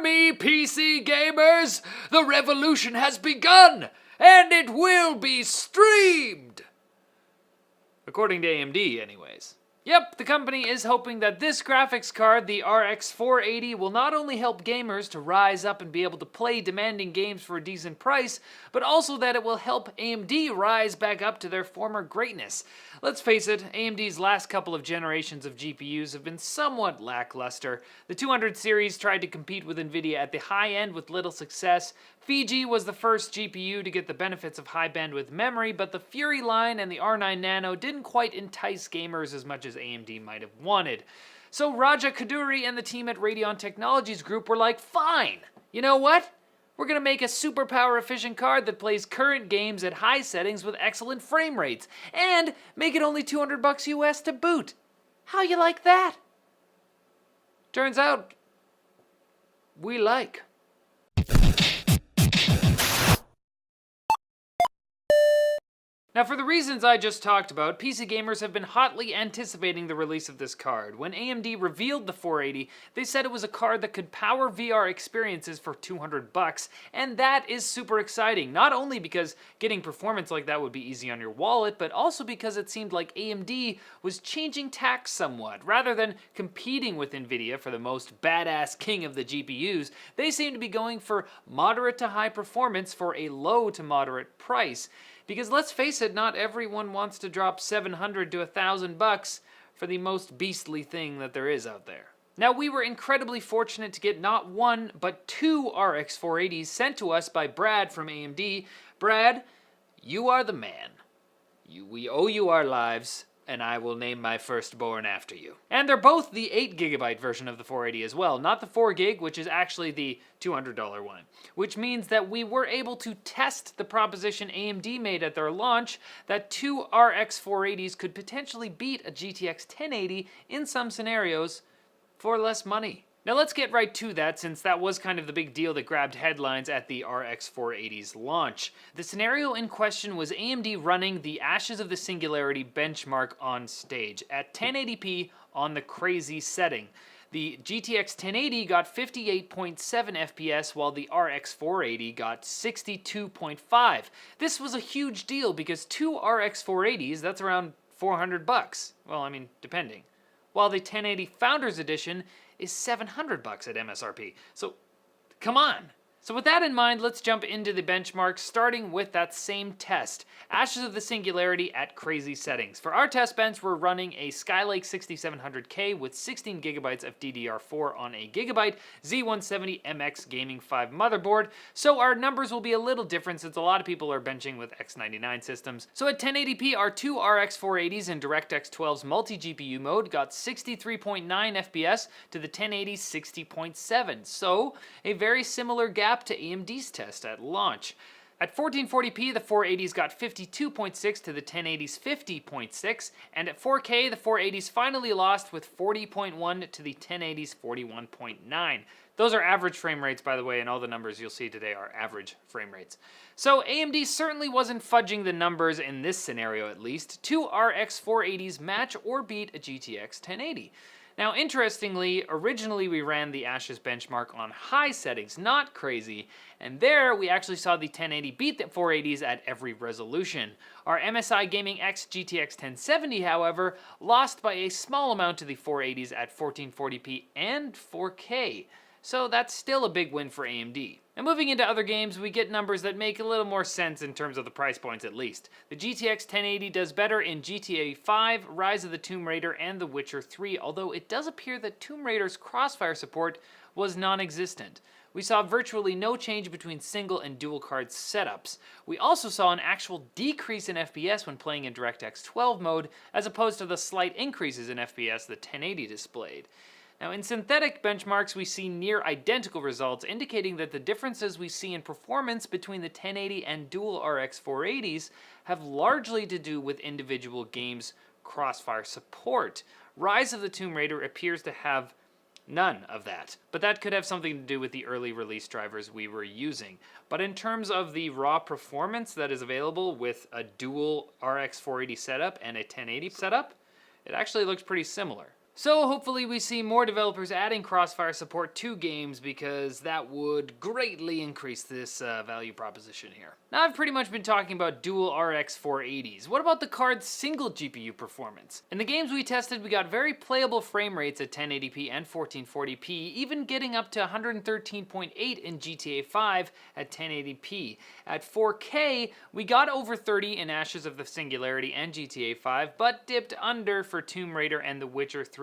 me, PC gamers? The revolution has begun, and it will be streamed! According to AMD, anyways. Yep, the company is hoping that this graphics card, the RX 480, will not only help gamers to rise up and be able to play demanding games for a decent price, but also that it will help AMD rise back up to their former greatness. Let's face it, AMD's last couple of generations of GPUs have been somewhat lackluster. The 200 series tried to compete with NVIDIA at the high end with little success. Fiji was the first GPU to get the benefits of high bandwidth memory, but the Fury line and the R9 Nano didn't quite entice gamers as much as AMD might have wanted. So Raja Kaduri and the team at Radeon Technologies Group were like, fine, you know what? We're gonna make a super power efficient card that plays current games at high settings with excellent frame rates, and make it only $200 US to boot. How you like that? Turns out, we like. Now, for the reasons I just talked about, PC gamers have been hotly anticipating the release of this card. When AMD revealed the 480, they said it was a card that could power VR experiences for $200, and that is super exciting. Not only because getting performance like that would be easy on your wallet, but also because it seemed like AMD was changing tack somewhat. Rather than competing with NVIDIA for the most badass king of the GPUs, they seem to be going for moderate to high performance for a low to moderate price. Because let's face it, not everyone wants to drop $700 to $1,000 for the most beastly thing that there is out there. Now, we were incredibly fortunate to get not one, but two RX 480s sent to us by Brad from AMD. Brad, you are the man. We owe you our lives, and I will name my firstborn after you. And they're both the 8GB version of the 480 as well, not the 4GB, which is actually the $200 one. Which means that we were able to test the proposition AMD made at their launch that two RX 480s could potentially beat a GTX 1080 in some scenarios for less money. Now let's get right to that, since that was kind of the big deal that grabbed headlines at the RX 480's launch. The scenario in question was AMD running the Ashes of the Singularity benchmark on stage at 1080p on the crazy setting. The GTX 1080 got 58.7 FPS while the RX 480 got 62.5. This was a huge deal because two RX 480s, that's around $400. Well, I mean, depending. While the 1080 Founders Edition is $700 at MSRP. So, come on. So with that in mind, let's jump into the benchmarks, starting with that same test, Ashes of the Singularity at crazy settings. For our test bench, we're running a Skylake 6700K with 16GB of DDR4 on a Gigabyte Z170MX Gaming 5 motherboard, so our numbers will be a little different since a lot of people are benching with X99 systems. So at 1080p, our two RX 480s in DirectX 12's multi-GPU mode got 63.9 FPS to the 1080's 60.7, so a very similar gap to AMD's test at launch. At 1440p, the 480s got 52.6 to the 1080's 50.6, and at 4K, the 480s finally lost with 40.1 to the 1080's 41.9. Those are average frame rates, by the way, and all the numbers you'll see today are average frame rates. So AMD certainly wasn't fudging the numbers in this scenario, at least. Two RX 480s match or beat a GTX 1080. Now, interestingly, originally we ran the Ashes benchmark on high settings, not crazy, and there we actually saw the 1080 beat the 480s at every resolution. Our MSI Gaming X GTX 1070, however, lost by a small amount to the 480s at 1440p and 4K. So that's still a big win for AMD. Now moving into other games, we get numbers that make a little more sense in terms of the price points at least. The GTX 1080 does better in GTA 5, Rise of the Tomb Raider, and The Witcher 3, although it does appear that Tomb Raider's Crossfire support was non-existent. We saw virtually no change between single and dual card setups. We also saw an actual decrease in FPS when playing in DirectX 12 mode, as opposed to the slight increases in FPS the 1080 displayed. Now, in synthetic benchmarks, we see near identical results, indicating that the differences we see in performance between the 1080 and dual RX 480s have largely to do with individual games' Crossfire support. Rise of the Tomb Raider appears to have none of that, but that could have something to do with the early release drivers we were using. But in terms of the raw performance that is available with a dual RX 480 setup and a 1080 setup, it actually looks pretty similar. So hopefully we see more developers adding Crossfire support to games, because that would greatly increase this value proposition here. Now I've pretty much been talking about dual RX 480s. What about the card's single GPU performance? In the games we tested, we got very playable frame rates at 1080p and 1440p, even getting up to 113.8 in GTA 5 at 1080p. At 4K, we got over 30 in Ashes of the Singularity and GTA 5, but dipped under for Tomb Raider and The Witcher 3.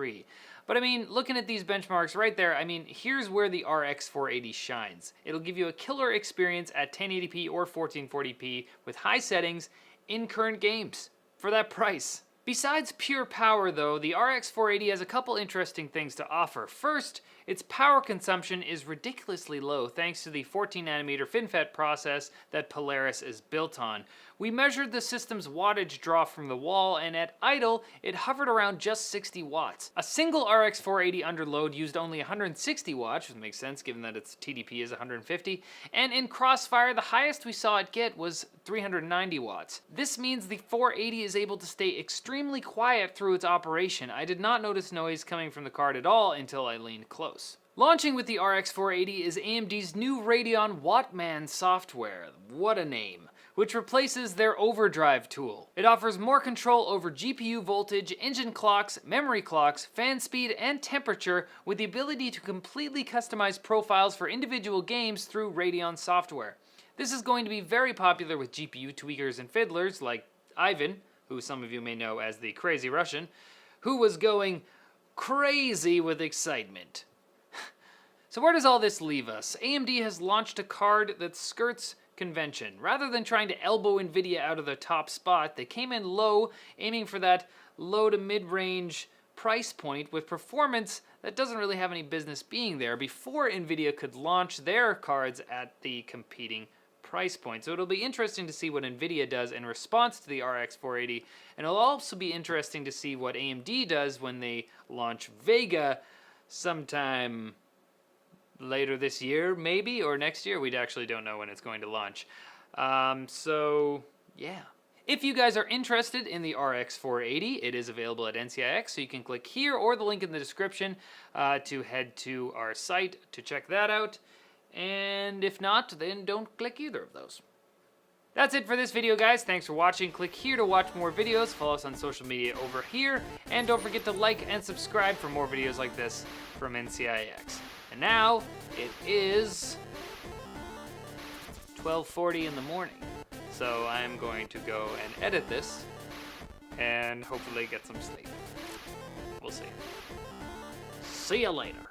But I mean, looking at these benchmarks right there, I mean, here's where the RX 480 shines. It'll give you a killer experience at 1080p or 1440p with high settings in current games for that price. Besides pure power though, the RX 480 has a couple interesting things to offer. First, its power consumption is ridiculously low thanks to the 14nm FinFET process that Polaris is built on. We measured the system's wattage draw from the wall, and at idle, it hovered around just 60 watts. A single RX 480 under load used only 160 watts, which makes sense given that its TDP is 150, and in Crossfire, the highest we saw it get was 390 watts. This means the 480 is able to stay extremely quiet through its operation. I did not notice noise coming from the card at all until I leaned close. Launching with the RX 480 is AMD's new Radeon Wattman software, what a name, which replaces their overdrive tool. It offers more control over GPU voltage, engine clocks, memory clocks, fan speed, and temperature, with the ability to completely customize profiles for individual games through Radeon software. This is going to be very popular with GPU tweakers and fiddlers like Ivan, who some of you may know as the Crazy Russian, who was going crazy with excitement. So where does all this leave us? AMD has launched a card that skirts convention. Rather than trying to elbow Nvidia out of the top spot, they came in low, aiming for that low to mid-range price point with performance that doesn't really have any business being there before Nvidia could launch their cards at the competing price point. So it'll be interesting to see what Nvidia does in response to the RX 480, and it'll also be interesting to see what AMD does when they launch Vega sometime later this year, maybe, or next year. We actually don't know when it's going to launch. So, yeah. If you guys are interested in the RX 480, it is available at NCIX, so you can click here or the link in the description to head to our site to check that out. And if not, then don't click either of those. That's it for this video, guys. Thanks for watching. Click here to watch more videos. Follow us on social media over here. And don't forget to like and subscribe for more videos like this from NCIX. And now, it is 12:40 in the morning. So I'm going to go and edit this and hopefully get some sleep. We'll see. See you later.